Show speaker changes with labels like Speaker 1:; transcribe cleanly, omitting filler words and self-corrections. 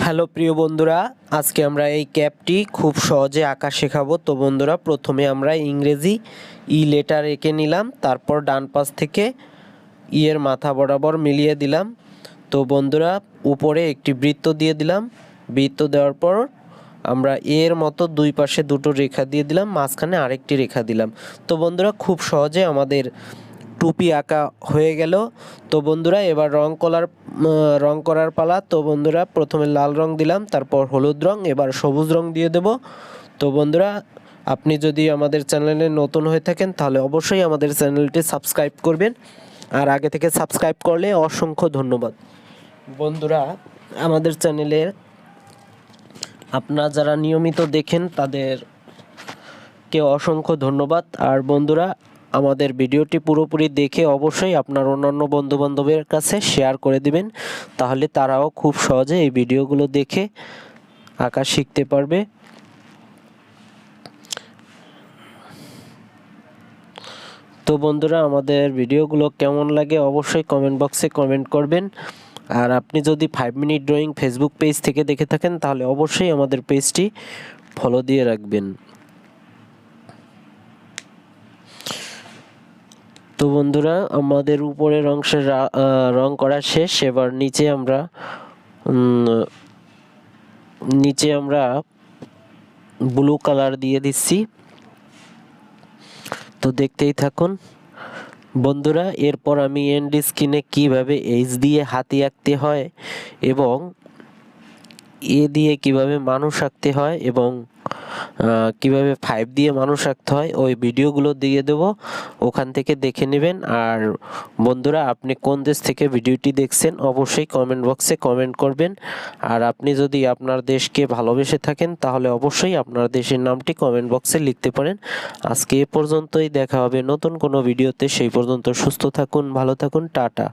Speaker 1: Hello প্রিয় বন্ধুরা, আজকে আমরা এই ক্যাপটি খুব সহজে আঁকা শেখাবো। তো বন্ধুরা, প্রথমে আমরা ইংরেজি ই লেটার এঁকে নিলাম, তারপর ডান পাশ থেকে ই এর মাথা বরাবর মিলিয়ে দিলাম। তো বন্ধুরা, উপরে একটি বৃত্ত দিয়ে দিলাম। বৃত্ত দেওয়ার পর আমরা এর মতো দুই পাশে দুটো রেখা দিয়ে দিলাম, মাঝখানে আরেকটি রেখা দিলাম। তো বন্ধুরা, খুব সহজে আমাদের টুপি আঁকা হয়ে গেল। তো বন্ধুরা, এবার রং করার পালা। তো বন্ধুরা, প্রথমে লাল রং দিলাম, তারপর হলুদ রং, এবার সবুজ রং দিয়ে দেব। তো বন্ধুরা, আপনি যদি আমাদের চ্যানেলে নতুন হয়ে থাকেন তাহলে অবশ্যই আমাদের চ্যানেলটি সাবস্ক্রাইব করবেন, আর আগে থেকে সাবস্ক্রাইব করলে অসংখ্য ধন্যবাদ। বন্ধুরা, আমাদের চ্যানেলে আপনারা যারা নিয়মিত দেখেন তাদেরকে অসংখ্য ধন্যবাদ। আর বন্ধুরা, আমাদের ভিডিওটি পুরোপুরি দেখে অবশ্যই আপনার অন্যান্য বন্ধুবান্ধবের কাছে শেয়ার করে দিবেন, তাহলে তারাও খুব সহজে এই ভিডিওগুলো দেখে আঁকা শিখতে পারবে। তো বন্ধুরা, আমাদের ভিডিওগুলো কেমন লাগে অবশ্যই কমেন্ট বক্সে কমেন্ট করবেন। আর আপনি যদি 5 মিনিট ড্রয়িং ফেসবুক পেজ থেকে দেখে থাকেন তাহলে অবশ্যই আমাদের পেজটি ফলো দিয়ে রাখবেন। তো বন্ধুরা, আমাদের উপরের অংশের রং করা শেষ। এবার নিচে আমরা ব্লু কালার দিয়ে দিচ্ছি। তো দেখতেই থাকুন বন্ধুরা। এরপর আমি এন্ড স্ক্রিনে কিভাবে এইচ দিয়ে হাতি আঁকতে হয় এবং এ দিয়ে কিভাবে মানুষ আঁকতে হয় এবং কিভাবে 5 দিয়ে মানুষ আঁকতে হয় ওই ভিডিওগুলো দিয়ে দেব, ওখান থেকে দেখে নেবেন। আর বন্ধুরা, আপনি কোন দেশ থেকে ভিডিওটি দেখছেন অবশ্যই কমেন্ট বক্সে কমেন্ট করবেন। আর আপনি যদি আপনার দেশকে ভালোবেসে থাকেন তাহলে অবশ্যই আপনার দেশের নামটি কমেন্ট বক্সে লিখতে পারেন। আজকে এ পর্যন্তই, দেখা হবে নতুন কোনো ভিডিওতে। সেই পর্যন্ত সুস্থ থাকুন, ভালো থাকুন, টাটা।